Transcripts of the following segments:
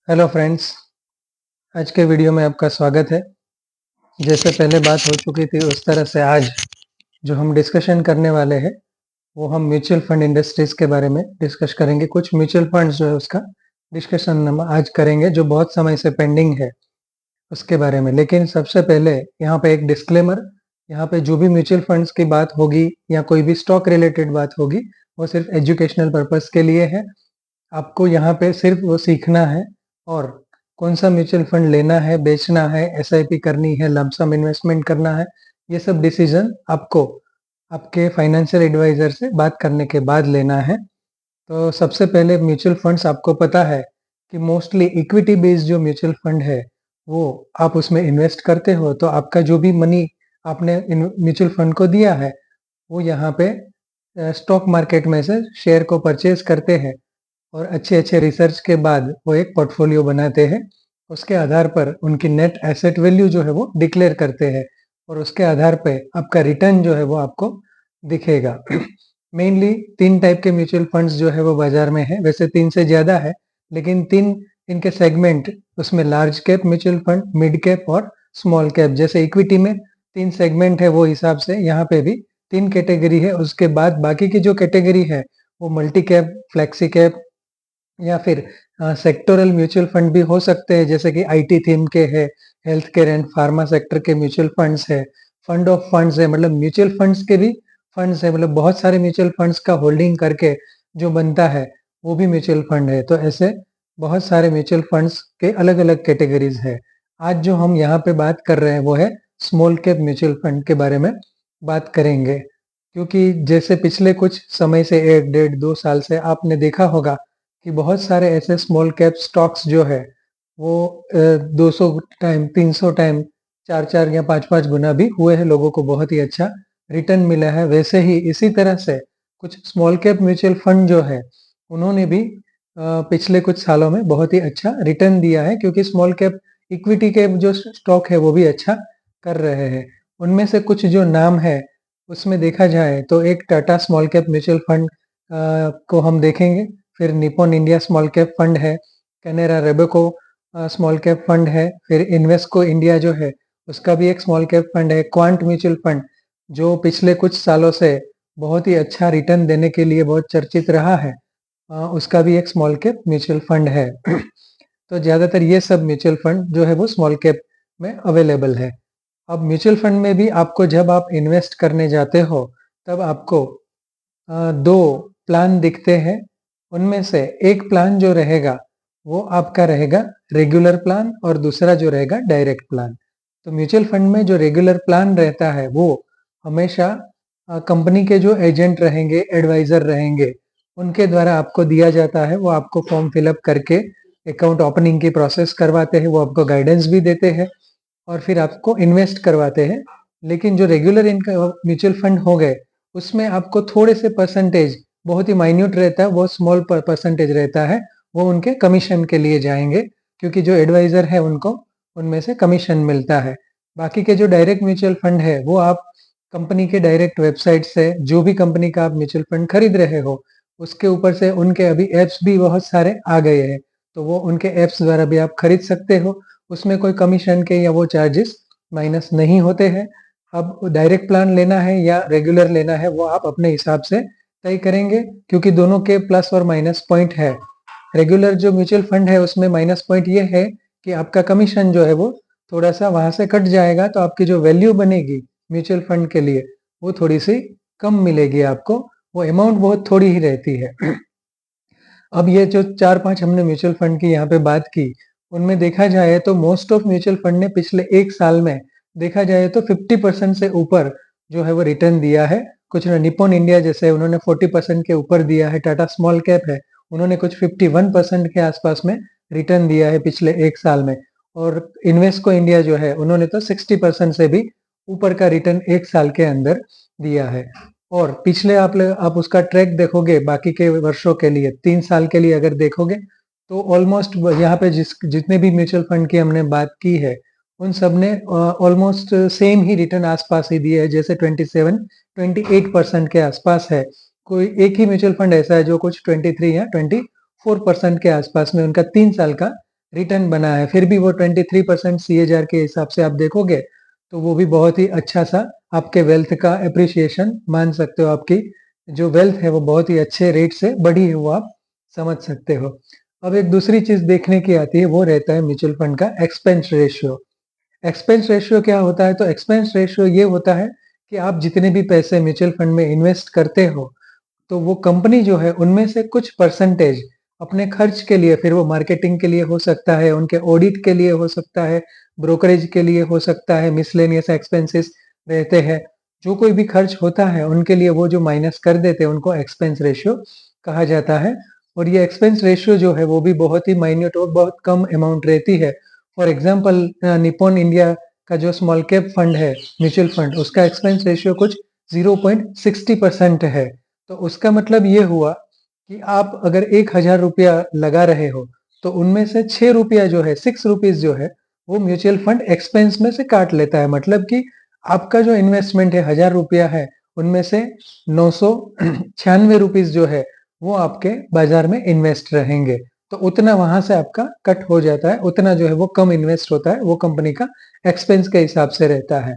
Hello friends, आज के video में आपका स्वागत है। जैसे पहले बात हो चुकी थी उस तरह से आज जो हम डिस्कशन करने वाले हैं वो हम म्यूचुअल फंड इंडस्ट्रीज के बारे में डिस्कस करेंगे। कुछ म्यूचुअल फंड्स जो है उसका डिस्कशन हम आज करेंगे जो बहुत समय से पेंडिंग है उसके बारे में। लेकिन सबसे पहले यहाँ पे एक डिस्क्लेमर, यहाँ पे जो भी म्यूचुअल फंड्स की बात होगी या कोई भी स्टॉक रिलेटेड बात होगी वो सिर्फ एजुकेशनल पर्पस के लिए है। आपको यहाँ पे सिर्फ वो सीखना है और कौन सा म्यूचुअल फंड लेना है, बेचना है, एसआईपी करनी है, लमसम इन्वेस्टमेंट करना है, ये सब डिसीजन आपको आपके फाइनेंशियल एडवाइजर से बात करने के बाद लेना है। तो सबसे पहले म्यूचुअल फंड्स आपको पता है कि मोस्टली इक्विटी बेस्ड जो म्यूचुअल फंड है वो आप उसमें इन्वेस्ट करते हो तो आपका जो भी मनी आपने म्यूचुअल फंड को दिया है वो यहाँ पे स्टॉक मार्केट में से शेयर को परचेज करते हैं और अच्छे अच्छे रिसर्च के बाद वो एक पोर्टफोलियो बनाते हैं। उसके आधार पर उनकी नेट एसेट वैल्यू जो है वो डिक्लेयर करते हैं और उसके आधार पे आपका रिटर्न जो है वो आपको दिखेगा। मेनली 3 टाइप के म्यूचुअल फंड्स जो है वो बाजार में है, वैसे 3 से ज्यादा है लेकिन 3 इनके सेगमेंट उसमें large cap mutual fund, mid cap और स्मॉल कैप। जैसे इक्विटी में 3 सेगमेंट है वो हिसाब से यहाँ पे भी 3 कैटेगरी है। उसके बाद बाकी की जो कैटेगरी है वो मल्टी कैप, फ्लेक्सी कैप या फिर सेक्टोरल म्यूचुअल फंड भी हो सकते हैं, जैसे कि आईटी थीम के है, health care and pharma sector के म्यूचुअल फंड्स है, फंड ऑफ फंड्स है, मतलब म्यूचुअल फंड्स के भी फंड्स है, मतलब बहुत सारे म्यूचुअल फंड्स का होल्डिंग करके जो बनता है वो भी म्यूचुअल फंड है। तो ऐसे बहुत सारे म्यूचुअल फंड्स के अलग अलग कैटेगरीज है। आज जो हम यहाँ पे बात कर रहे हैं वो है स्मॉल कैप म्यूचुअल फंड के बारे में बात करेंगे। क्योंकि जैसे पिछले कुछ समय से 1 डेढ़ 2 साल से आपने देखा होगा कि बहुत सारे ऐसे स्मॉल कैप स्टॉक्स जो है वो 200 टाइम, 300 टाइम, 4 4 या 5 5 गुना भी हुए हैं, लोगों को बहुत ही अच्छा रिटर्न मिला है। वैसे ही इसी तरह से कुछ स्मॉल कैप म्यूचुअल फंड जो है उन्होंने भी पिछले कुछ सालों में बहुत ही अच्छा रिटर्न दिया है, क्योंकि स्मॉल कैप इक्विटी के जो स्टॉक है वो भी अच्छा कर रहे हैं। उनमें से कुछ जो नाम है उसमें देखा जाए तो एक Tata small cap mutual fund को हम देखेंगे, फिर Nippon India small cap fund है, कैनेरा रेबेको स्मॉल कैप फंड है, फिर इन्वेस्को इंडिया जो है उसका भी एक स्मॉल कैप फंड है, क्वांट म्यूचुअल फंड जो पिछले कुछ सालों से बहुत ही अच्छा रिटर्न देने के लिए बहुत चर्चित रहा है, उसका भी एक स्मॉल कैप म्यूचुअल फंड है। तो ज्यादातर ये सब म्यूचुअल फंड जो है वो स्मॉल कैप में अवेलेबल है। अब म्यूचुअल फंड में भी आपको जब आप इन्वेस्ट करने जाते हो तब आपको 2 प्लान दिखते हैं। उनमें से एक प्लान जो रहेगा वो आपका रहेगा रेगुलर प्लान और दूसरा जो रहेगा डायरेक्ट प्लान। तो म्यूचुअल फंड में जो रेगुलर प्लान रहता है वो हमेशा कंपनी के जो एजेंट रहेंगे, एडवाइजर रहेंगे, उनके द्वारा आपको दिया जाता है। वो आपको फॉर्म फिलअप करके अकाउंट ओपनिंग की प्रोसेस करवाते हैं, वो आपको गाइडेंस भी देते हैं और फिर आपको इन्वेस्ट करवाते हैं। लेकिन जो रेगुलर इनका म्यूचुअल फंड हो गए उसमें आपको थोड़े से परसेंटेज, बहुत ही माइन्यूट रहता है, बहुत स्मॉल परसेंटेज रहता है, वो उनके कमीशन के लिए जाएंगे, क्योंकि जो एडवाइजर है उनको उनमें से कमीशन मिलता है। बाकी के जो डायरेक्ट म्यूचुअल फंड है वो आप कंपनी के डायरेक्ट वेबसाइट से, जो भी कंपनी का आप म्यूचुअल फंड खरीद रहे हो उसके ऊपर से, उनके अभी एप्स भी बहुत सारे आ गए हैं तो वो उनके एप्स द्वारा भी आप खरीद सकते हो। उसमें कोई कमीशन के या वो चार्जेस माइनस नहीं होते हैं। अब डायरेक्ट प्लान लेना है या रेगुलर लेना है वो आप अपने हिसाब से तय करेंगे, क्योंकि दोनों के प्लस और माइनस पॉइंट है। रेगुलर जो म्यूचुअल फंड है उसमें माइनस पॉइंट ये है कि आपका कमीशन जो है वो थोड़ा सा वहां से कट जाएगा, तो आपकी जो वैल्यू बनेगी म्यूचुअल फंड के लिए वो थोड़ी सी कम मिलेगी आपको, वो अमाउंट बहुत थोड़ी ही रहती है। अब ये जो 4 5 हमने म्यूचुअल फंड की यहाँ पे बात की, उनमें देखा जाए तो मोस्ट ऑफ म्यूचुअल फंड ने पिछले 1 साल में देखा जाए तो 50% से ऊपर जो है वो रिटर्न दिया है। कुछ ने निप्पॉन इंडिया जैसे उन्होंने 40% के ऊपर दिया है, टाटा स्मॉल कैप है उन्होंने कुछ 51% के आसपास में रिटर्न दिया है पिछले 1 साल में, और इन्वेस्को इंडिया जो है उन्होंने तो 60% से भी ऊपर का रिटर्न 1 साल के अंदर दिया है। और पिछले आप उसका ट्रैक देखोगे बाकी के वर्षों के लिए, 3 साल के लिए अगर देखोगे तो ऑलमोस्ट यहाँ पे जितने भी म्यूचुअल फंड की हमने बात की है उन सब ने ऑलमोस्ट सेम ही रिटर्न आसपास ही दिए है, जैसे 27 28% के आसपास है। कोई एक ही म्यूचुअल फंड ऐसा है जो कुछ 23 या 24% के आसपास में उनका 3 साल का रिटर्न बना है, फिर भी वो 23% CAGR के हिसाब से आप देखोगे तो वो भी बहुत ही अच्छा सा आपके वेल्थ का अप्रिसिएशन मान सकते हो। आपकी जो वेल्थ है वो बहुत ही अच्छे रेट से बढ़ी है, वो आप समझ सकते हो। अब एक दूसरी चीज देखने की आती है, वो रहता है म्यूचुअल फंड का एक्सपेंस रेशियो। एक्सपेंस रेशियो क्या होता है? तो एक्सपेंस रेशियो ये होता है कि आप जितने भी पैसे म्यूचुअल फंड में इन्वेस्ट करते हो, तो वो कंपनी जो है उनमें से कुछ परसेंटेज अपने खर्च के लिए, फिर वो मार्केटिंग के लिए हो सकता है, उनके ऑडिट के लिए हो सकता है, ब्रोकरेज के लिए हो सकता है, मिसलेनियस एक्सपेंसेस रहते हैं, जो कोई भी खर्च होता है उनके लिए वो जो माइनस कर देते हैं उनको एक्सपेंस रेशियो कहा जाता है। और ये एक्सपेंस रेशियो जो है वो भी बहुत ही माइन्यूट और बहुत कम अमाउंट रहती है। फॉर एग्जाम्पल निप्पॉन इंडिया का जो स्मॉल कैप फंड है, म्यूचुअल फंड, उसका एक्सपेंस रेशियो कुछ 0.60% है। तो उसका मतलब ये हुआ कि आप अगर 1,000 रुपया लगा रहे हो, तो उनमें से 6 रुपया जो है, 6 रुपीज जो है, वो म्यूचुअल फंड एक्सपेंस में से काट लेता है। मतलब कि आपका जो इन्वेस्टमेंट है 1,000 रुपया है, उनमें से 996 रुपीज जो है वो आपके बाजार में इन्वेस्ट रहेंगे। तो उतना वहां से आपका कट हो जाता है, उतना जो है वो कम इन्वेस्ट होता है, वो कंपनी का एक्सपेंस के हिसाब से रहता है।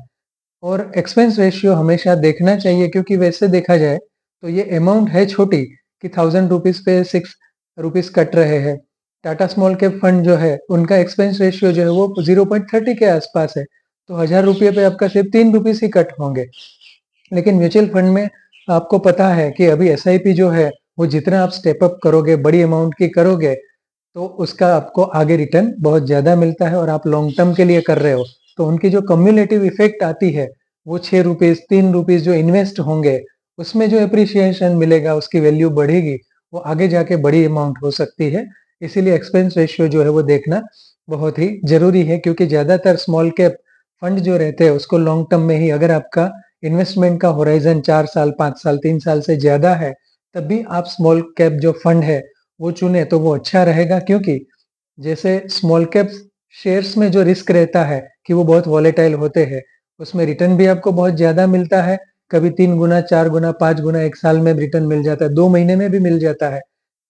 और एक्सपेंस रेशियो हमेशा देखना चाहिए, क्योंकि वैसे देखा जाए तो ये अमाउंट है छोटी कि 1,000 रुपीज पे 6 रुपीज कट रहे हैं। टाटा स्मॉल कैप फंड जो है उनका एक्सपेंस रेशियो जो है वो 0.30 के आसपास है। तो 1,000 रुपये पे आपका सिर्फ 3 रुपीज ही कट होंगे। लेकिन म्यूचुअल फंड में आपको पता है कि अभी SIP जो है वो जितना आप स्टेप अप करोगे, बड़ी अमाउंट की करोगे, तो उसका आपको आगे रिटर्न बहुत ज्यादा मिलता है। और आप लॉन्ग टर्म के लिए कर रहे हो तो उनकी जो कम्युलेटिव इफेक्ट आती है, वो 6 रुपीज 3 रुपीज जो इन्वेस्ट होंगे, उसमें जो अप्रिसिएशन मिलेगा, उसकी वैल्यू बढ़ेगी, वो आगे जाके बड़ी अमाउंट हो सकती है। इसीलिए एक्सपेंस रेशियो जो है वो देखना बहुत ही जरूरी है, क्योंकि ज्यादातर स्मॉल कैप फंड जो रहते हैं उसको लॉन्ग टर्म में ही, अगर आपका इन्वेस्टमेंट का होराइजन 4 साल 5 साल 3 साल से ज्यादा है, तब भी आप स्मॉल कैप जो फंड है वो चुने तो वो अच्छा रहेगा। क्योंकि जैसे स्मॉल कैप शेयर्स में जो रिस्क रहता है कि वो बहुत वॉलेटाइल होते हैं, उसमें रिटर्न भी आपको बहुत ज्यादा मिलता है। कभी 3 गुना 4 गुना 5 गुना एक साल में रिटर्न मिल जाता है, 2 महीने में भी मिल जाता है।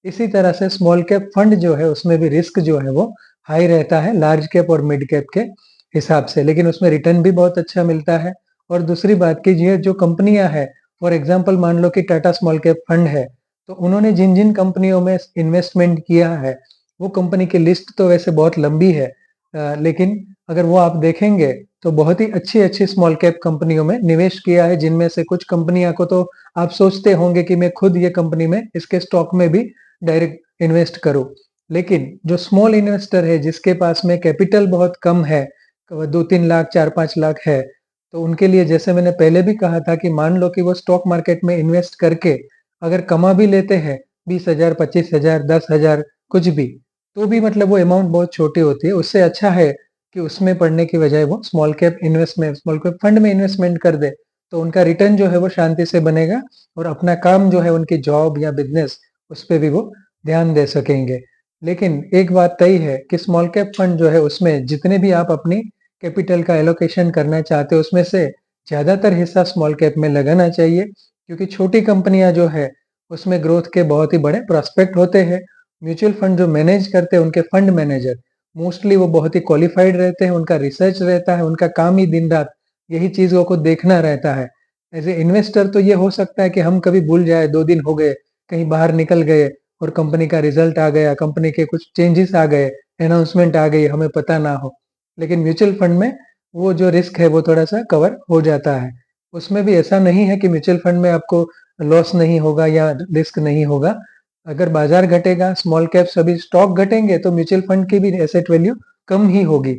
इसी तरह से स्मॉल कैप फंड जो है उसमें भी रिस्क जो है वो हाई रहता है लार्ज कैप और मिड कैप के हिसाब से, लेकिन उसमें रिटर्न भी बहुत अच्छा मिलता है। और दूसरी बात की ये जो कंपनियां हैं, फॉर एग्जांपल मान लो कि टाटा स्मॉल कैप फंड है, तो उन्होंने जिन जिन कंपनियों में इन्वेस्टमेंट किया है, वो कंपनी की लिस्ट तो वैसे बहुत लंबी है, लेकिन अगर वो आप देखेंगे तो बहुत ही अच्छी अच्छी स्मॉल कैप कंपनियों में निवेश किया है, जिनमें से कुछ कंपनियां को तो आप सोचते होंगे कि मैं खुद ये कंपनी में, इसके स्टॉक में भी डायरेक्ट इन्वेस्ट करूं। लेकिन जो स्मॉल इन्वेस्टर है जिसके पास में कैपिटल बहुत कम है, 2-3 लाख 4-5 लाख है, तो उनके लिए जैसे मैंने पहले भी कहा था कि मान लो कि वो स्टॉक मार्केट में इन्वेस्ट करके अगर कमा भी लेते हैं 20,000 25,000 10,000 कुछ भी, तो भी मतलब वो अमाउंट बहुत छोटी होती है। उससे अच्छा है कि उसमें पढ़ने की बजाय वो स्मॉल कैप फंड में इन्वेस्टमेंट कर दे, तो उनका रिटर्न जो है वो शांति से बनेगा, और अपना काम जो है उनकी जॉब या बिजनेस, उस पर भी वो ध्यान दे सकेंगे। लेकिन एक बात तय है कि स्मॉल कैप फंड जो है उसमें जितने भी आप अपनी कैपिटल का एलोकेशन करना चाहते हो, उसमें से ज्यादातर हिस्सा स्मॉल कैप में लगाना चाहिए, क्योंकि छोटी कंपनियां जो है उसमें ग्रोथ के बहुत ही बड़े प्रोस्पेक्ट होते हैं। म्यूचुअल फंड जो मैनेज करते हैं, उनके फंड मैनेजर मोस्टली वो बहुत ही क्वालिफाइड रहते हैं, उनका रिसर्च रहता है, उनका काम ही दिन रात यही चीजों को देखना रहता है। एज ए इन्वेस्टर तो ये हो सकता है कि हम कभी भूल जाए, 2 दिन हो गए, कहीं बाहर निकल गए और कंपनी का रिजल्ट आ गया, कंपनी के कुछ चेंजेस आ गए, अनाउंसमेंट आ गई, हमें पता ना हो। लेकिन म्यूचुअल फंड में वो जो रिस्क है वो थोड़ा सा कवर हो जाता है। उसमें भी ऐसा नहीं है कि म्यूचुअल फंड में आपको लॉस नहीं होगा या रिस्क नहीं होगा। अगर बाजार घटेगा, स्मॉल कैप सभी स्टॉक घटेंगे, तो म्यूचुअल फंड की भी एसेट वैल्यू कम ही होगी।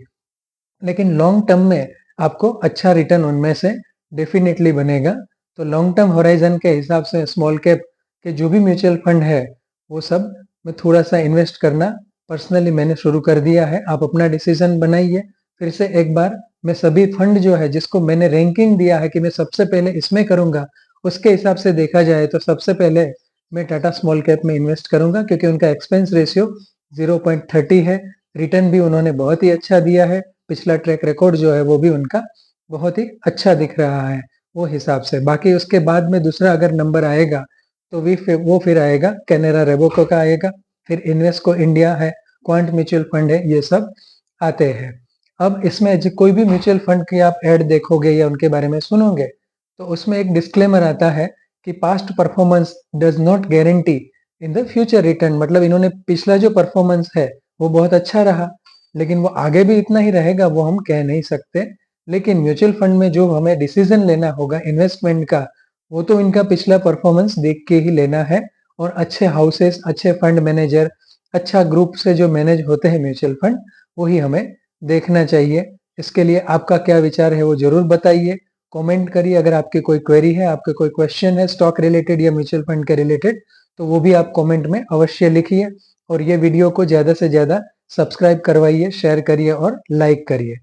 लेकिन लॉन्ग टर्म में आपको अच्छा रिटर्न उनमें से डेफिनेटली बनेगा। तो लॉन्ग टर्म होराइजन के हिसाब से स्मॉल कैप के जो भी म्यूचुअल फंड है, वो सब में थोड़ा सा इन्वेस्ट करना पर्सनली मैंने शुरू कर दिया है। आप अपना डिसीजन बनाइए। फिर से एक बार, मैं सभी फंड जो है जिसको मैंने रैंकिंग दिया है कि मैं सबसे पहले इसमें करूंगा, उसके हिसाब से देखा जाए तो सबसे पहले मैं टाटा स्मॉल कैप में इन्वेस्ट करूंगा, क्योंकि उनका एक्सपेंस रेशियो 0.30 है। रिटर्न भी उन्होंने बहुत ही अच्छा दिया है, पिछला ट्रैक रिकॉर्ड जो है वो भी उनका बहुत ही अच्छा दिख रहा है वो हिसाब से। बाकी उसके बाद में दूसरा अगर नंबर आएगा तो वो फिर आएगा कैनेरा रेबोको का आएगा, फिर इन्वेस्को इंडिया है, क्वांट म्यूचुअल फंड है, ये सब आते हैं। अब इसमें कोई भी म्यूचुअल फंड की आप ऐड देखोगे या उनके बारे में सुनोगे तो उसमें एक डिस्क्लेमर आता है कि past performance does not guarantee in the future return. मतलब इन्होंने पिछला जो परफॉर्मेंस है वो बहुत अच्छा रहा, लेकिन वो आगे भी इतना ही रहेगा वो हम कह नहीं सकते। लेकिन म्यूचुअल फंड में जो हमें डिसीजन लेना होगा इन्वेस्टमेंट का, वो तो इनका पिछला परफॉर्मेंस देख के ही लेना है। और अच्छे हाउसेस, अच्छे फंड मैनेजर, अच्छा ग्रुप से जो मैनेज होते हैं म्यूचुअल फंड, वही हमें देखना चाहिए। इसके लिए आपका क्या विचार है वो जरूर बताइए, कमेंट करिए। अगर आपकी कोई क्वेरी है, आपके कोई क्वेश्चन है स्टॉक रिलेटेड या म्यूचुअल फंड के रिलेटेड, तो वो भी आप कमेंट में अवश्य लिखिए। और ये वीडियो को ज्यादा से ज्यादा सब्सक्राइब करवाइए, शेयर करिए और लाइक करिए।